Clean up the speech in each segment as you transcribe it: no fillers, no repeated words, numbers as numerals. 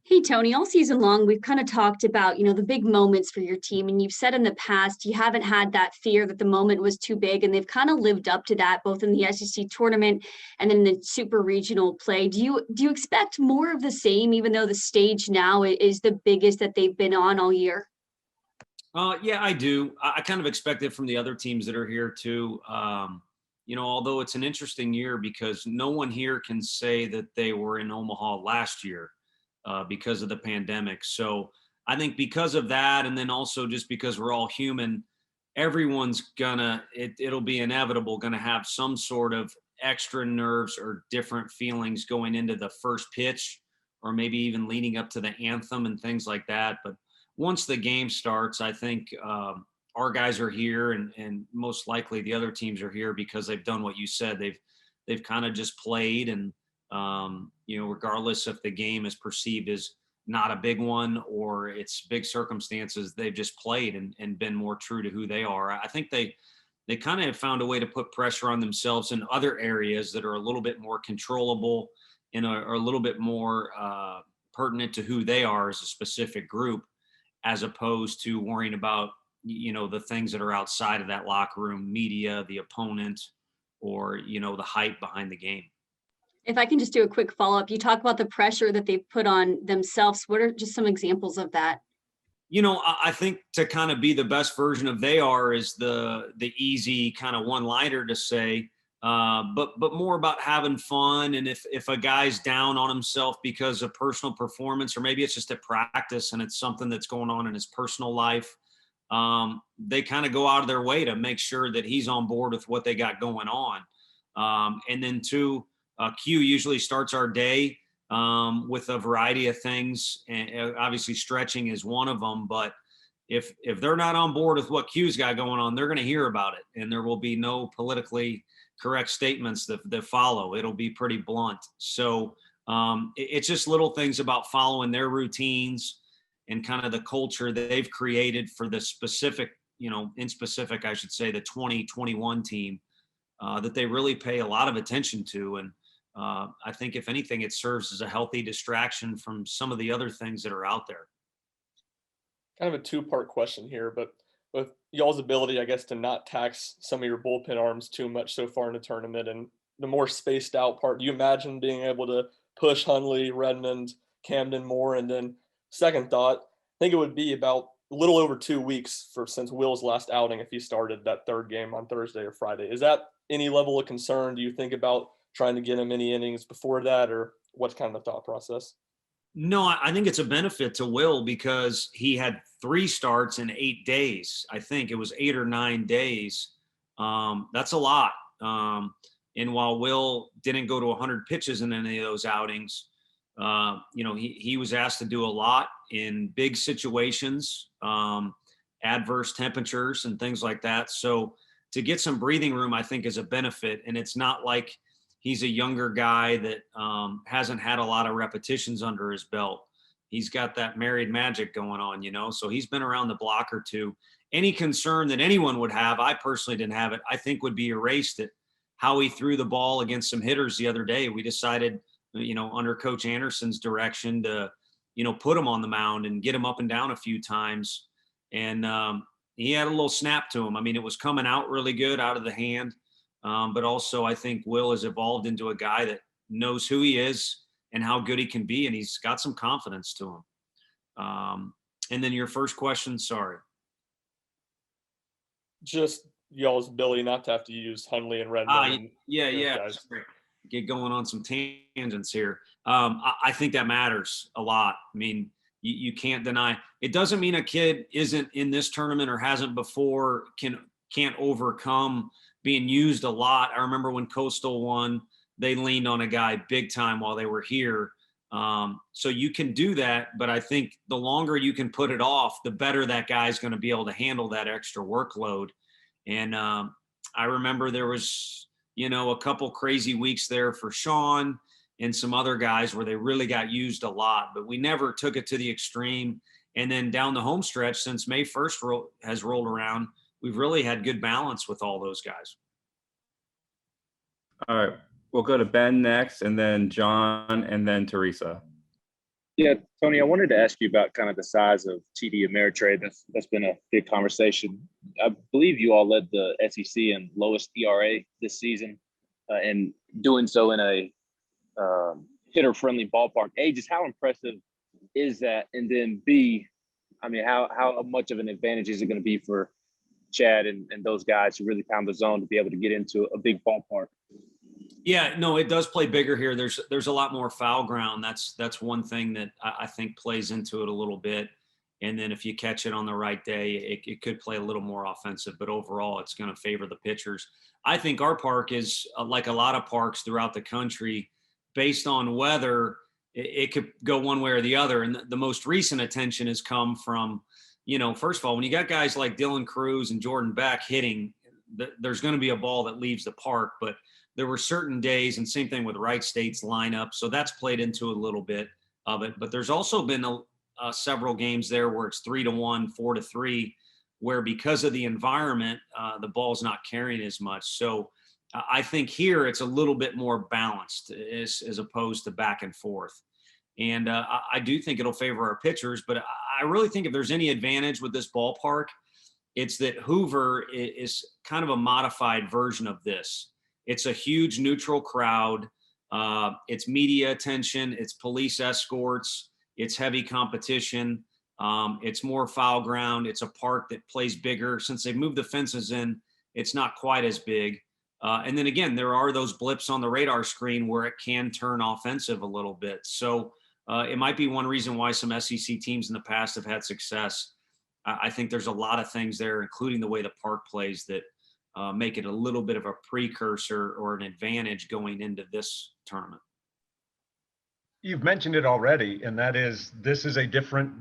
Hey, Tony, all season long, we've kind of talked about, the big moments for your team. And you've said in the past, you haven't had that fear that the moment was too big. And they've kind of lived up to that, both in the SEC tournament and in the super regional play. Do you expect more of the same, even though the stage now is the biggest that they've been on all year? Yeah, I do. I kind of expect it from the other teams that are here too. Although it's an interesting year because no one here can say that they were in Omaha last year because of the pandemic. So I think because of that, and then also just because we're all human, everyone's it'll be inevitable gonna have some sort of extra nerves or different feelings going into the first pitch, or maybe even leading up to the anthem and things like that. But once the game starts, I think our guys are here, and most likely the other teams are here because they've done what you said. They've kind of just played, and regardless if the game is perceived as not a big one or it's big circumstances, they've just played and been more true to who they are. I think they kind of have found a way to put pressure on themselves in other areas that are a little bit more controllable and are a little bit more pertinent to who they are as a specific group, as opposed to worrying about the things that are outside of that locker room, media, the opponent, or the hype behind the game. If I can just do a quick follow up, you talk about the pressure that they've put on themselves. What are just some examples of that? I think to kind of be the best version of they are is the easy kind of one liner to say, but more about having fun. And if a guy's down on himself because of personal performance, or maybe it's just at practice and it's something that's going on in his personal life, they kind of go out of their way to make sure that he's on board with what they got going on. And then two, Q usually starts our day with a variety of things, and obviously stretching is one of them. But if they're not on board with what Q's got going on, they're going to hear about it, and there will be no politically correct statements that follow. It'll be pretty blunt. So it's just little things about following their routines and kind of the culture that they've created for the specific, in specific, I should say, the 2021 team, that they really pay a lot of attention to. And I think if anything, it serves as a healthy distraction from some of the other things that are out there. Kind of a two-part question here, but with y'all's ability, I guess, to not tax some of your bullpen arms too much so far in the tournament, and the more spaced out part, do you imagine being able to push Hundley, Redmond, Camden more? And then second thought, I think it would be about a little over 2 weeks since Will's last outing if he started that third game on Thursday or Friday. Is that any level of concern? Do you think about trying to get him any innings before that, or what's kind of the thought process? No, I think it's a benefit to Will because he had 3 starts in 8 days. I think it was 8 or 9 days. That's a lot. And while Will didn't go to 100 pitches in any of those outings, he was asked to do a lot in big situations, adverse temperatures and things like that. So to get some breathing room, I think, is a benefit. And it's not like he's a younger guy that hasn't had a lot of repetitions under his belt. He's got that married magic going on, so he's been around the block or two. Any concern that anyone would have, I personally didn't have it, I think would be erased at how he threw the ball against some hitters the other day. We decided, under Coach Anderson's direction to, put him on the mound and get him up and down a few times. And he had a little snap to him. I mean, it was coming out really good out of the hand. But also, I think Will has evolved into a guy that knows who he is and how good he can be, and he's got some confidence to him. And then your first question, sorry. Just y'all's ability not to have to use Hundley and Redmond. Yeah. Sorry. Get going on some tangents here. I think that matters a lot. I mean, you can't deny. It doesn't mean a kid isn't in this tournament or hasn't before, can't overcome being used a lot. I remember when Coastal won, they leaned on a guy big time while they were here. So you can do that, but I think the longer you can put it off, the better that guy's going to be able to handle that extra workload. And I remember there was, a couple crazy weeks there for Sean and some other guys where they really got used a lot, but we never took it to the extreme. And then down the home stretch, since May 1st has rolled around, we've really had good balance with all those guys. All right. We'll go to Ben next, and then John, and then Teresa. Yeah, Tony, I wanted to ask you about kind of the size of TD Ameritrade. That's been a big conversation. I believe you all led the SEC in lowest ERA this season, and doing so in a hitter-friendly ballpark. A, just how impressive is that? And then B, I mean, how much of an advantage is it going to be for Chad and those guys who really pound the zone to be able to get into a big ballpark? Yeah, no, it does play bigger here. There's a lot more foul ground. That's one thing that I think plays into it a little bit. And then if you catch it on the right day, it could play a little more offensive. But overall, it's going to favor the pitchers. I think our park is like a lot of parks throughout the country, based on weather. It could go one way or the other. And the most recent attention has come from, first of all, when you got guys like Dylan Cruz and Jordan Beck hitting, there's going to be a ball that leaves the park. But there were certain days, and same thing with Wright State's lineup. So that's played into a little bit of it. But there's also been several games there where it's 3-1, 4-3, where because of the environment, the ball's not carrying as much. So I think here it's a little bit more balanced as opposed to back and forth. And I do think it'll favor our pitchers, but I really think if there's any advantage with this ballpark, it's that Hoover is kind of a modified version of this. It's a huge neutral crowd. It's media attention. It's police escorts. It's heavy competition. It's more foul ground. It's a park that plays bigger. Since they've moved the fences in, it's not quite as big. And then again, there are those blips on the radar screen where it can turn offensive a little bit. So it might be one reason why some SEC teams in the past have had success. I think there's a lot of things there, including the way the park plays, that make it a little bit of a precursor or an advantage going into this tournament. You've mentioned it already, and that is this is a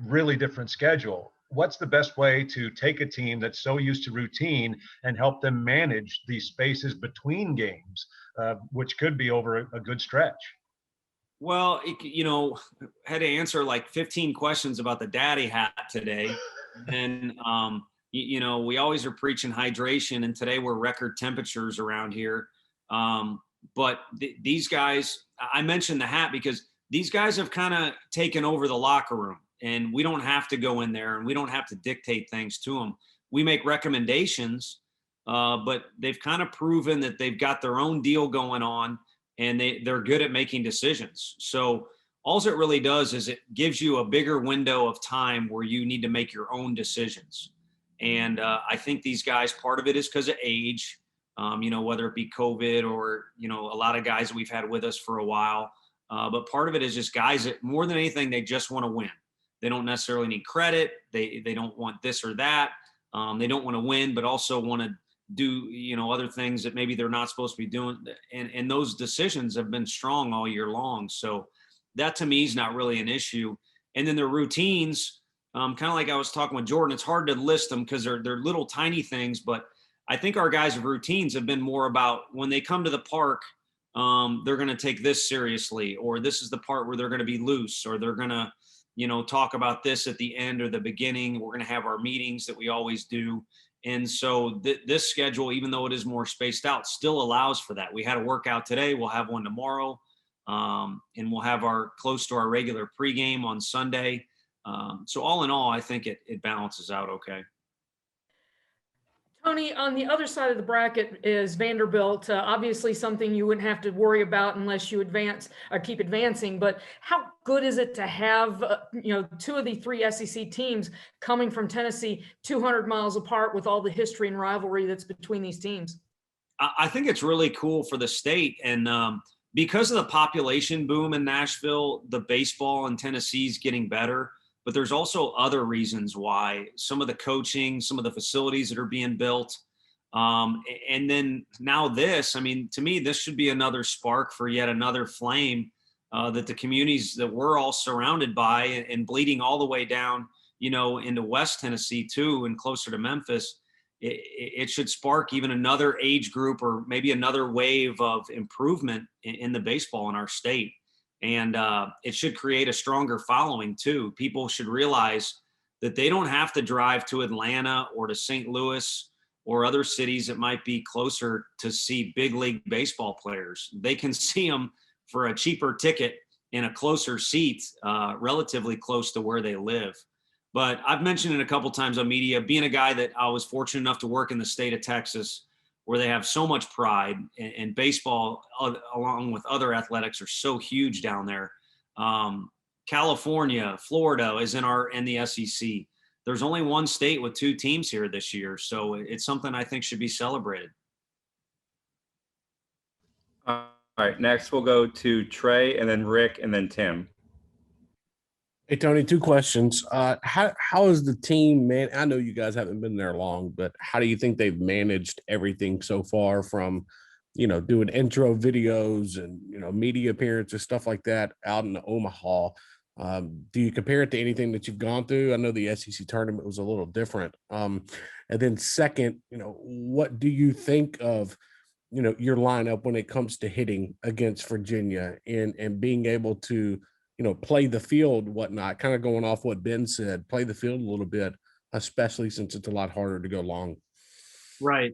really different schedule. What's the best way to take a team that's so used to routine and help them manage these spaces between games, which could be over a good stretch? Well, had to answer like 15 questions about the daddy hat today. And, we always are preaching hydration, and today we're record temperatures around here. But these guys, I mentioned the hat because these guys have kind of taken over the locker room, and we don't have to go in there and we don't have to dictate things to them. We make recommendations, but they've kind of proven that they've got their own deal going on, and they're good at making decisions. So all it really does is it gives you a bigger window of time where you need to make your own decisions. And I think these guys, part of it is because of age, whether it be COVID or, a lot of guys that we've had with us for a while. But part of it is just guys that more than anything, they just want to win. They don't necessarily need credit. They don't want this or that. They don't want to win, but also want to do, other things that maybe they're not supposed to be doing. And those decisions have been strong all year long. So that to me is not really an issue. And then their routines, kind of like I was talking with Jordan, it's hard to list them because they're little tiny things, but I think our guys' routines have been more about when they come to the park, they're going to take this seriously, or this is the part where they're going to be loose, or they're going to, talk about this at the end or the beginning. We're going to have our meetings that we always do. And so this schedule, even though it is more spaced out, still allows for that. We had a workout today. We'll have one tomorrow. And we'll have close to our regular pregame on Sunday. So all in all, I think it balances out okay. Tony, on the other side of the bracket is Vanderbilt. Obviously something you wouldn't have to worry about unless you advance or keep advancing. But how good is it to have, two of the three SEC teams coming from Tennessee 200 miles apart with all the history and rivalry that's between these teams? I think it's really cool for the state. And because of the population boom in Nashville, the baseball in Tennessee is getting better. But there's also other reasons why. Some of the coaching, some of the facilities that are being built. And then now this, to me, this should be another spark for yet another flame that the communities that we're all surrounded by and bleeding all the way down, into West Tennessee too, and closer to Memphis. It should spark even another age group or maybe another wave of improvement in the baseball in our state. And it should create a stronger following too. People should realize that they don't have to drive to Atlanta or to St. Louis or other cities that might be closer to see big league baseball players. They can see them for a cheaper ticket in a closer seat, relatively close to where they live. But I've mentioned it a couple times on media, being a guy that I was fortunate enough to work in the state of Texas, where they have so much pride, and baseball, along with other athletics, are so huge down there. California, Florida is in the SEC. There's only one state with 2 teams here this year, so it's something I think should be celebrated. All right, next we'll go to Trey, and then Rick, and then Tim. Hey, Tony, 2 questions. How is the team, man? I know you guys haven't been there long, but how do you think they've managed everything so far, from, doing intro videos and, media appearances, stuff like that out in Omaha? Do you compare it to anything that you've gone through? I know the SEC tournament was a little different. And then second, what do you think of, your lineup when it comes to hitting against Virginia and being able to, play the field, whatnot, kind of going off what Ben said, play the field a little bit, especially since it's a lot harder to go long. Right.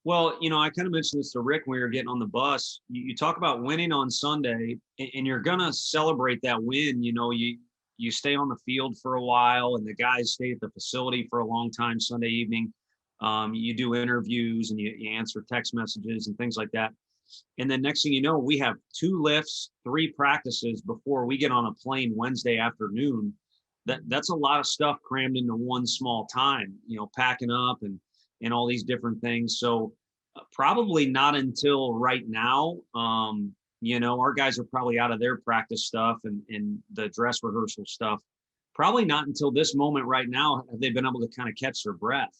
Well, I kind of mentioned this to Rick when we were getting on the bus. You talk about winning on Sunday, and you're going to celebrate that win. You stay on the field for a while, and the guys stay at the facility for a long time Sunday evening. You do interviews, and you answer text messages and things like that. And then next thing you know, we have 2 lifts, 3 practices before we get on a plane Wednesday afternoon. That's a lot of stuff crammed into one small time, packing up and all these different things. So probably not until right now, our guys are probably out of their practice stuff and the dress rehearsal stuff. Probably not until this moment right now have they been able to kind of catch their breath.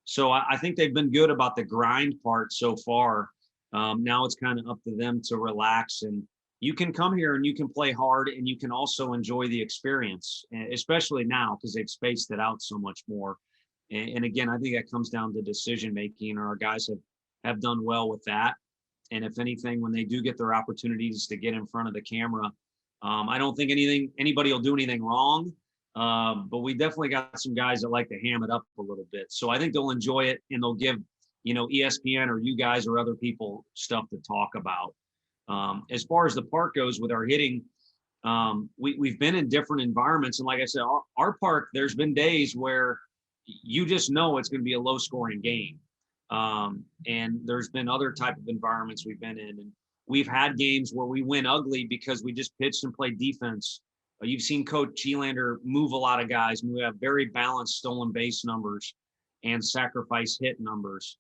So I think they've been good about the grind part so far. Now it's kind of up to them to relax, and you can come here and you can play hard, and you can also enjoy the experience, especially now because they've spaced it out so much more. And again, I think that comes down to decision making. Our guys have done well with that. And if anything, when they do get their opportunities to get in front of the camera, I don't think anybody will do anything wrong. But we definitely got some guys that like to ham it up a little bit. So I think they'll enjoy it, and they'll give ESPN or you guys or other people stuff to talk about. As far as the park goes with our hitting, we've been in different environments. And like I said, our park, there's been days where you just know it's going to be a low scoring game. And there's been other type of environments we've been in. And we've had games where we win ugly because we just pitched and played defense. You've seen Coach Cheelander move a lot of guys, and we have very balanced stolen base numbers and sacrifice hit numbers.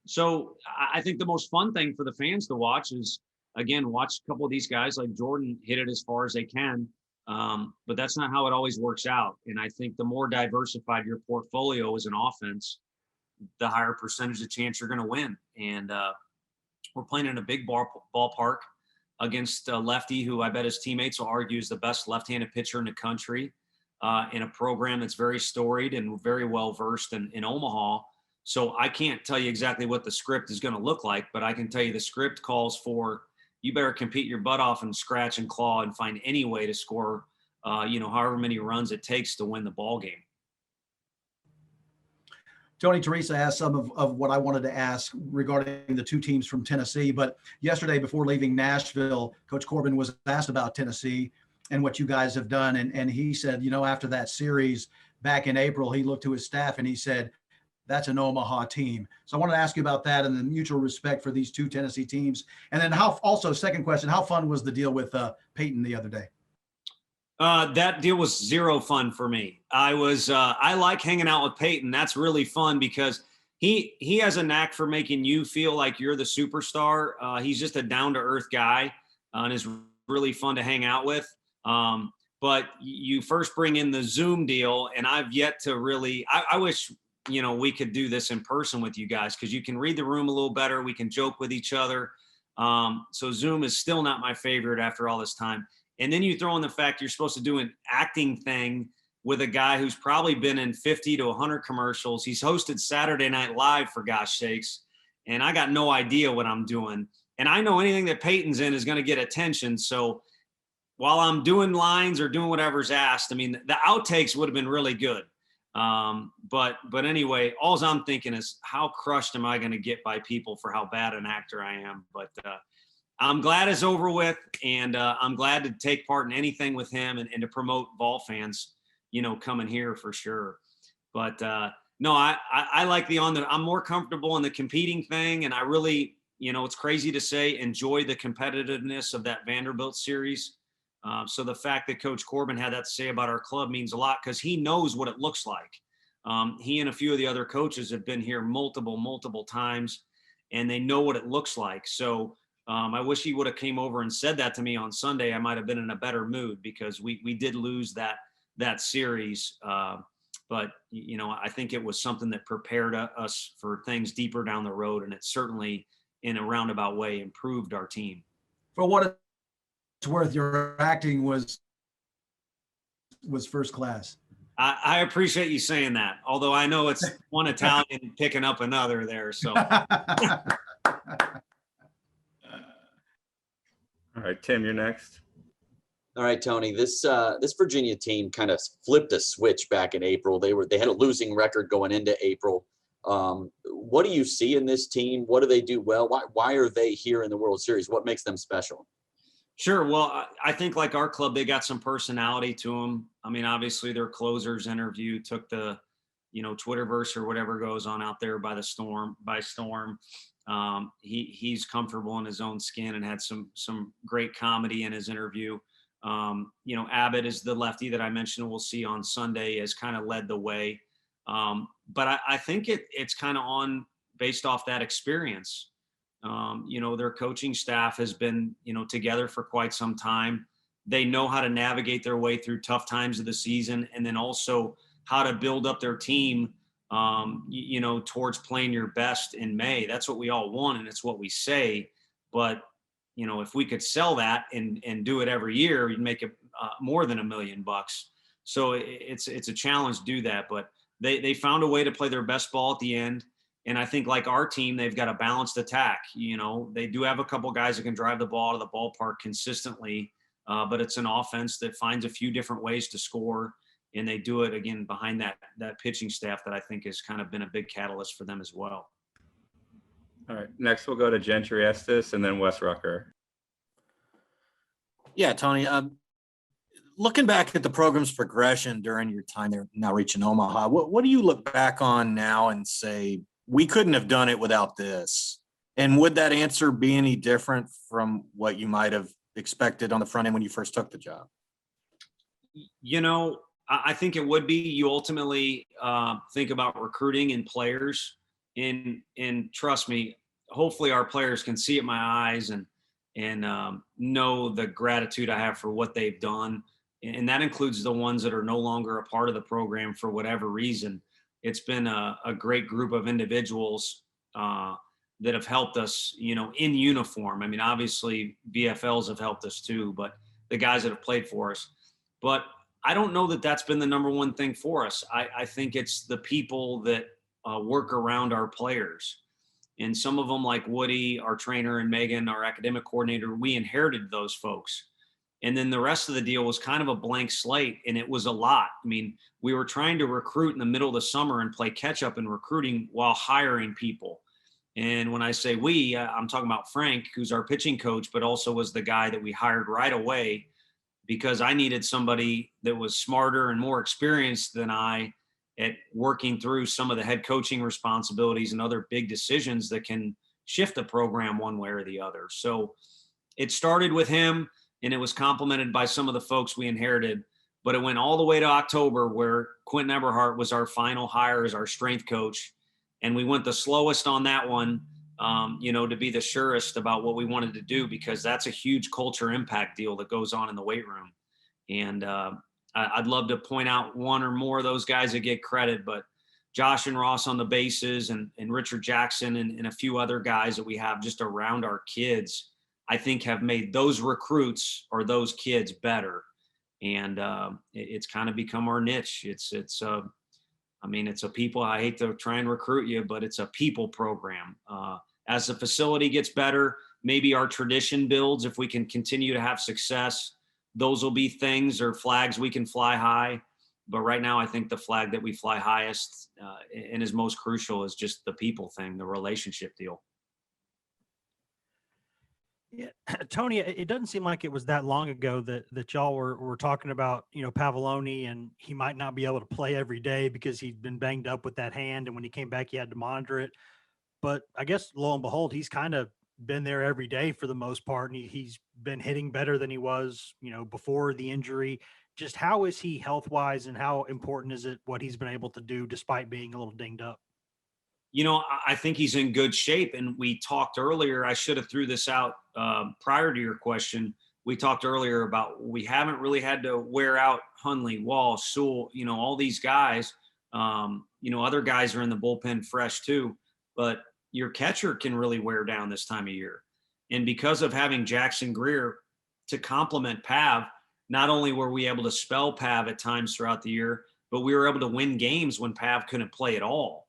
So I think the most fun thing for the fans to watch is, again, watch a couple of these guys like Jordan hit it as far as they can. But that's not how it always works out. And I think the more diversified your portfolio is an offense, the higher percentage of chance you're going to win. And we're playing in a big ballpark against a lefty who I bet his teammates will argue is the best left-handed pitcher in the country, in a program that's very storied and very well versed in Omaha. So I can't tell you exactly what the script is going to look like, but I can tell you the script calls for you better compete your butt off and scratch and claw and find any way to score, however many runs it takes to win the ball game. Tony, Teresa asked some of what I wanted to ask regarding the 2 teams from Tennessee. But yesterday, before leaving Nashville, Coach Corbin was asked about Tennessee and what you guys have done. And he said, after that series back in April, he looked to his staff and he said, that's an Omaha team. So I wanted to ask you about that and the mutual respect for these 2 Tennessee teams. And then second question, how fun was the deal with Peyton the other day? That deal was 0 fun for me. I like hanging out with Peyton. That's really fun because he has a knack for making you feel like you're the superstar. He's just a down-to-earth guy, and is really fun to hang out with. But you first bring in the Zoom deal, and I've yet to really – I wish – we could do this in person with you guys because you can read the room a little better. We can joke with each other. So Zoom is still not my favorite after all this time. And then you throw in the fact you're supposed to do an acting thing with a guy who's probably been in 50 to 100 commercials. He's hosted Saturday Night Live, for gosh sakes. And I got no idea what I'm doing. And I know anything that Peyton's in is going to get attention. So while I'm doing lines or doing whatever's asked, the outtakes would have been really good. But anyway, all I'm thinking is how crushed am I going to get by people for how bad an actor I am? But I'm glad it's over with, and I'm glad to take part in anything with him and to promote Vol fans, coming here for sure. But no, I like I'm more comfortable in the competing thing, and I really, it's crazy to say, enjoy the competitiveness of that Vanderbilt series. So the fact that Coach Corbin had that to say about our club means a lot, because he knows what it looks like. He and a few of the other coaches have been here multiple times, and they know what it looks like. So I wish he would have came over and said that to me on Sunday. I might have been in a better mood, because we did lose that series. But, I think it was something that prepared us for things deeper down the road. And it certainly, in a roundabout way, improved our team. For what it's worth, your acting was first class. I appreciate you saying that, although I know it's one Italian picking up another there. So. All right, Tim, you're next. All right, Tony, this Virginia team kind of flipped a switch back in April. They had a losing record going into April. What do you see in this team? What do they do well? Why are they here in the World Series? What makes them special? Sure. Well, I think like our club, they got some personality to them. I mean, obviously their closers interview took the, Twitterverse or whatever goes on out there by storm. He's comfortable in his own skin and had some great comedy in his interview. Abbott is the lefty that I mentioned we'll see on Sunday, has kind of led the way. But I think it's kind of based off that experience. Their coaching staff has been, together for quite some time. They know how to navigate their way through tough times of the season, and then also how to build up their team, towards playing your best in May. That's what we all want, and it's what we say. But if we could sell that and do it every year, we'd make it more than $1 million. So it's a challenge to do that. But they found a way to play their best ball at the end. And I think like our team, they've got a balanced attack. They do have a couple guys that can drive the ball to the ballpark consistently, but it's an offense that finds a few different ways to score. And they do it, again, behind that pitching staff that I think has kind of been a big catalyst for them as well. All right, next we'll go to Gentry Estes and then Wes Rucker. Yeah, Tony, looking back at the program's progression during your time there, now reaching Omaha, what do you look back on now and say, we couldn't have done it without this? And would that answer be any different from what you might have expected on the front end when you first took the job? I think it would be. You ultimately think about recruiting and players, and trust me, hopefully our players can see it in my eyes and know the gratitude I have for what they've done. And that includes the ones that are no longer a part of the program for whatever reason. It's been a great group of individuals that have helped us, in uniform. I mean, obviously VFLs have helped us too, but the guys that have played for us. But I don't know that that's been the number one thing for us. I think it's the people that work around our players. And some of them, like Woody, our trainer, and Megan, our academic coordinator, we inherited those folks. And then the rest of the deal was kind of a blank slate, and it was a lot. I mean, we were trying to recruit in the middle of the summer and play catch up in recruiting while hiring people. And when I say we, I'm talking about Frank, who's our pitching coach, but also was the guy that we hired right away, because I needed somebody that was smarter and more experienced than I at working through some of the head coaching responsibilities and other big decisions that can shift the program one way or the other. So it started with him, and it was complemented by some of the folks we inherited, but it went all the way to October, where Quentin Eberhardt was our final hire as our strength coach. And we went the slowest on that one, to be the surest about what we wanted to do, because that's a huge culture impact deal that goes on in the weight room. And I'd love to point out one or more of those guys that get credit, but Josh and Ross on the bases, and Richard Jackson and a few other guys that we have just around our kids, I think have made those recruits or those kids better. And it's kind of become our niche. It's a people, I hate to try and recruit you, but it's a people program. As the facility gets better, maybe our tradition builds. If we can continue to have success, those will be things or flags we can fly high. But right now, I think the flag that we fly highest and is most crucial is just the people thing, the relationship deal. Yeah, Tony, it doesn't seem like it was that long ago that y'all were talking about, Pavloni, and he might not be able to play every day because he'd been banged up with that hand. And when he came back, he had to monitor it. But I guess lo and behold, he's kind of been there every day for the most part. And he's been hitting better than he was, before the injury. Just how is he health wise, and how important is it what he's been able to do despite being a little dinged up? I think he's in good shape. And we talked earlier, I should have threw this out prior to your question. We talked earlier about we haven't really had to wear out Hundley, Wall, Sewell, all these guys. Other guys are in the bullpen fresh too, but your catcher can really wear down this time of year. And because of having Jackson Greer to complement Pav, not only were we able to spell Pav at times throughout the year, but we were able to win games when Pav couldn't play at all.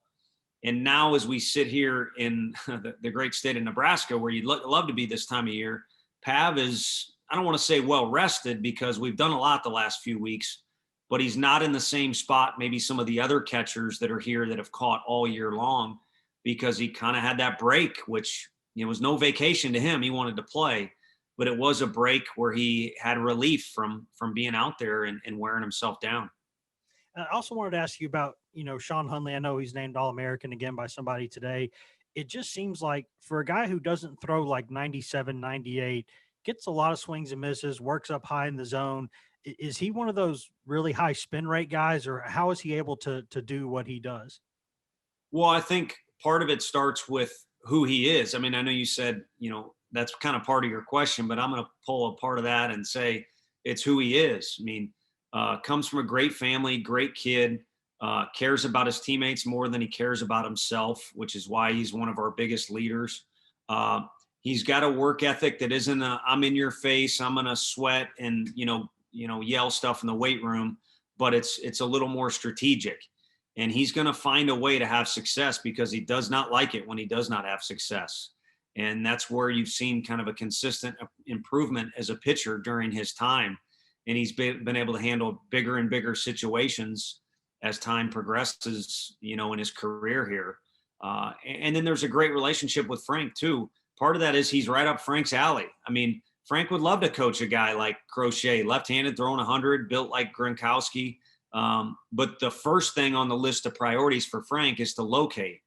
And now, as we sit here in the great state of Nebraska, where you'd love to be this time of year, Pav is, I don't want to say well rested because we've done a lot the last few weeks, but he's not in the same spot maybe some of the other catchers that are here that have caught all year long, because he kind of had that break, which was no vacation to him. He wanted to play, but it was a break where he had relief from being out there and wearing himself down. I also wanted to ask you about, Sean Hundley. I know he's named All-American again by somebody today. It just seems like for a guy who doesn't throw like 97, 98, gets a lot of swings and misses, works up high in the zone. Is he one of those really high spin rate guys, or how is he able to do what he does? Well, I think part of it starts with who he is. I mean, I know you said, that's kind of part of your question, but I'm going to pull a part of that and say it's who he is. I mean, comes from a great family, great kid, cares about his teammates more than he cares about himself, which is why he's one of our biggest leaders. He's got a work ethic that isn't I'm in your face, I'm going to sweat and, yell stuff in the weight room, but it's a little more strategic. And he's going to find a way to have success because he does not like it when he does not have success. And that's where you've seen kind of a consistent improvement as a pitcher during his time. And he's been able to handle bigger and bigger situations as time progresses, in his career here. And then there's a great relationship with Frank too. Part of that is he's right up Frank's alley. I mean, Frank would love to coach a guy like Crochet, left-handed, throwing 100, built like Gronkowski. But the first thing on the list of priorities for Frank is to locate.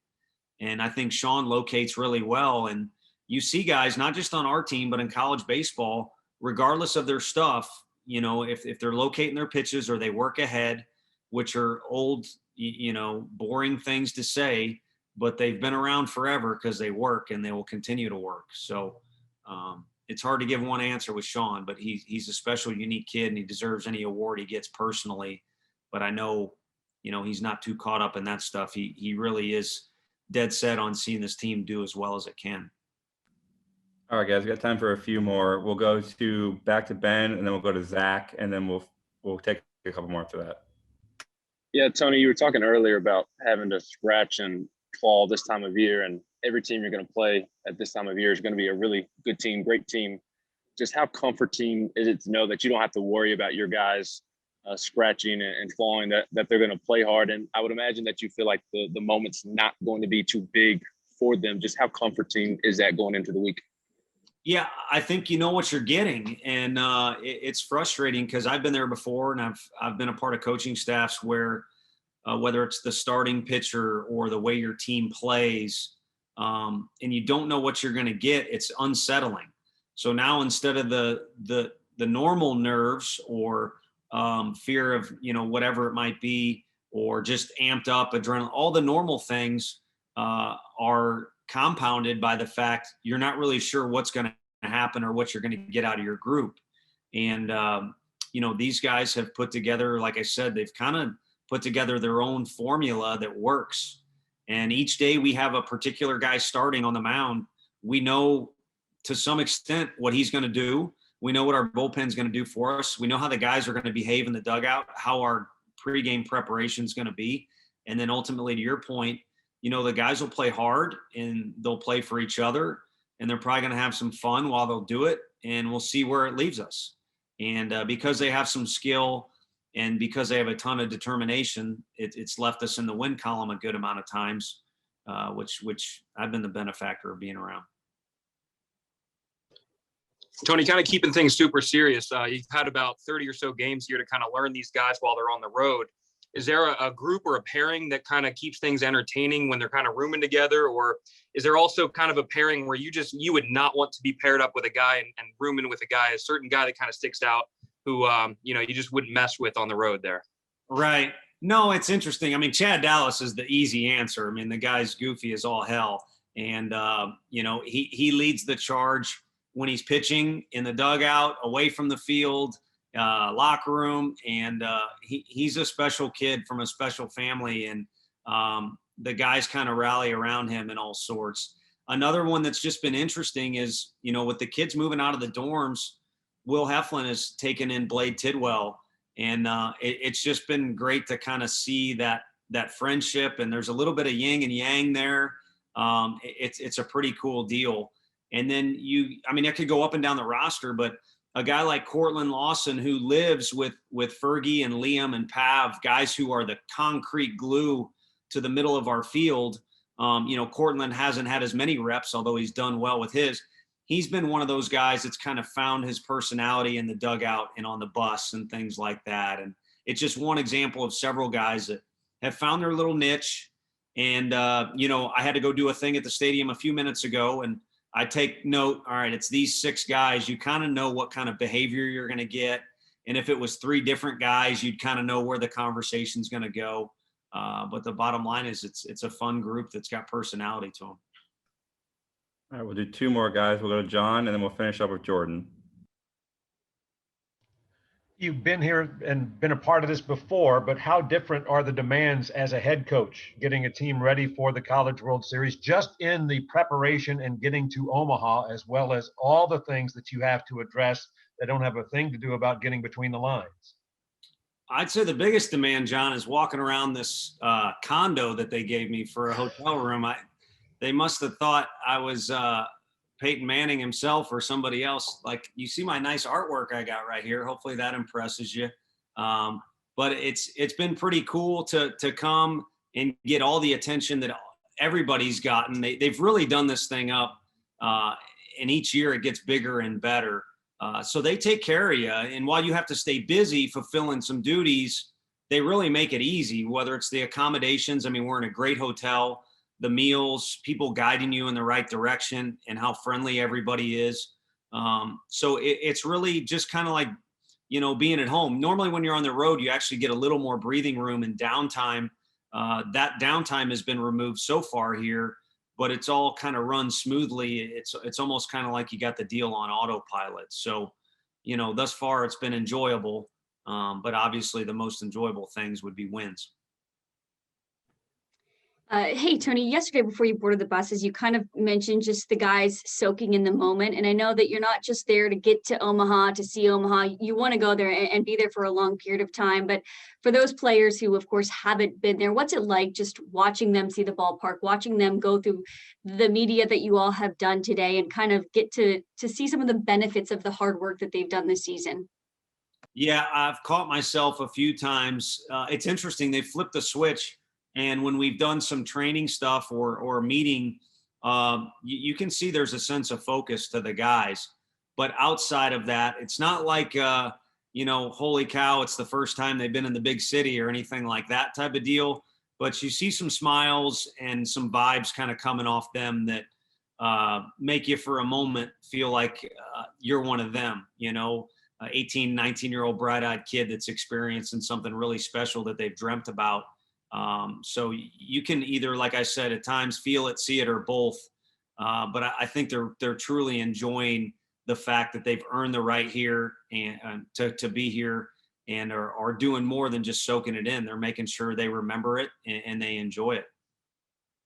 And I think Sean locates really well. And you see guys, not just on our team, but in college baseball, regardless of their stuff, if they're locating their pitches or they work ahead, which are old, boring things to say, but they've been around forever because they work and they will continue to work. So it's hard to give one answer with Sean, but he's a special, unique kid, and he deserves any award he gets personally. But I know, he's not too caught up in that stuff. He really is dead set on seeing this team do as well as it can. All right, guys, we got time for a few more. We'll go back to Ben, and then we'll go to Zach, and then we'll take a couple more after that. Yeah, Tony, you were talking earlier about having to scratch and claw this time of year, and every team you're going to play at this time of year is going to be a really good team, great team. Just how comforting is it to know that you don't have to worry about your guys scratching and clawing, that they're going to play hard? And I would imagine that you feel like the moment's not going to be too big for them. Just how comforting is that going into the week? Yeah, I think you know what you're getting, and it's frustrating because I've been there before, and I've been a part of coaching staffs where whether it's the starting pitcher or the way your team plays, and you don't know what you're going to get, it's unsettling. So now instead of the normal nerves or fear of whatever it might be, or just amped up adrenaline, all the normal things are compounded by the fact you're not really sure what's going to happen or what you're going to get out of your group. And, these guys have put together, like I said, they've kind of put together their own formula that works. And each day we have a particular guy starting on the mound. We know to some extent what he's going to do. We know what our bullpen is going to do for us. We know how the guys are going to behave in the dugout, how our pregame preparation is going to be. And then ultimately, to your point, the guys will play hard and they'll play for each other, and they're probably going to have some fun while they'll do it, and we'll see where it leaves us. And because they have some skill and because they have a ton of determination, it's left us in the win column a good amount of times, which I've been the benefactor of being around. Tony, kind of keeping things super serious. You've had about 30 or so games here to kind of learn these guys while they're on the road. Is there a group or a pairing that kind of keeps things entertaining when they're kind of rooming together? Or is there also kind of a pairing where you would not want to be paired up with a guy and rooming with a guy, a certain guy that kind of sticks out who, you just wouldn't mess with on the road there? Right. No, it's interesting. I mean, Chad Dallas is the easy answer. I mean, the guy's goofy as all hell. And, he leads the charge when he's pitching in the dugout, away from the field, locker room. And he's a special kid from a special family. And the guys kind of rally around him in all sorts. Another one that's just been interesting is, with the kids moving out of the dorms, Will Heflin has taken in Blade Tidwell. And it's just been great to kind of see that friendship. And there's a little bit of yin and yang there. It's a pretty cool deal. And then I could go up and down the roster, but a guy like Cortland Lawson, who lives with Fergie and Liam and Pav, guys who are the concrete glue to the middle of our field. Cortland hasn't had as many reps, although he's done well with his. He's been one of those guys that's kind of found his personality in the dugout and on the bus and things like that. And it's just one example of several guys that have found their little niche. And, I had to go do a thing at the stadium a few minutes ago, and I take note, all right, it's these 6 guys. You kind of know what kind of behavior you're going to get. And if it was 3 different guys, you'd kind of know where the conversation's going to go. But the bottom line is it's a fun group that's got personality to them. All right, we'll do 2 more guys. We'll go to John, and then we'll finish up with Jordan. You've been here and been a part of this before, but how different are the demands as a head coach, getting a team ready for the College World Series, just in the preparation and getting to Omaha, as well as all the things that you have to address that don't have a thing to do about getting between the lines? I'd say the biggest demand, John, is walking around this condo that they gave me for a hotel room. They must have thought I was Peyton Manning himself or somebody else. Like, you see my nice artwork I got right here. Hopefully that impresses you. But it's been pretty cool to come and get all the attention that everybody's gotten. They've really done this thing up, and each year it gets bigger and better. So they take care of you. And while you have to stay busy fulfilling some duties, they really make it easy, whether it's the accommodations. I mean, we're in a great hotel, the meals, people guiding you in the right direction, and how friendly everybody is. So it's really just kind of like, being at home. Normally when you're on the road, you actually get a little more breathing room and downtime. That downtime has been removed so far here, but it's all kind of run smoothly. It's almost kind of like you got the deal on autopilot. So, thus far it's been enjoyable. But obviously the most enjoyable things would be wins. Hey, Tony, yesterday before you boarded the buses, you kind of mentioned just the guys soaking in the moment. And I know that you're not just there to get to Omaha, to see Omaha. You want to go there and be there for a long period of time. But for those players who, of course, haven't been there, what's it like just watching them see the ballpark, watching them go through the media that you all have done today and kind of get to see some of the benefits of the hard work that they've done this season? Yeah, I've caught myself a few times. It's interesting. They flipped the switch. And when we've done some training stuff or a meeting, you can see there's a sense of focus to the guys. But outside of that, it's not like, holy cow, it's the first time they've been in the big city or anything like that type of deal. But you see some smiles and some vibes kind of coming off them that make you for a moment feel like you're one of them, 18, 19-year-old bright-eyed kid that's experiencing something really special that they've dreamt about. So you can either, like I said, at times feel it, see it, or both. But I think they're truly enjoying the fact that they've earned the right here and to be here and are doing more than just soaking it in. They're making sure they remember it and they enjoy it.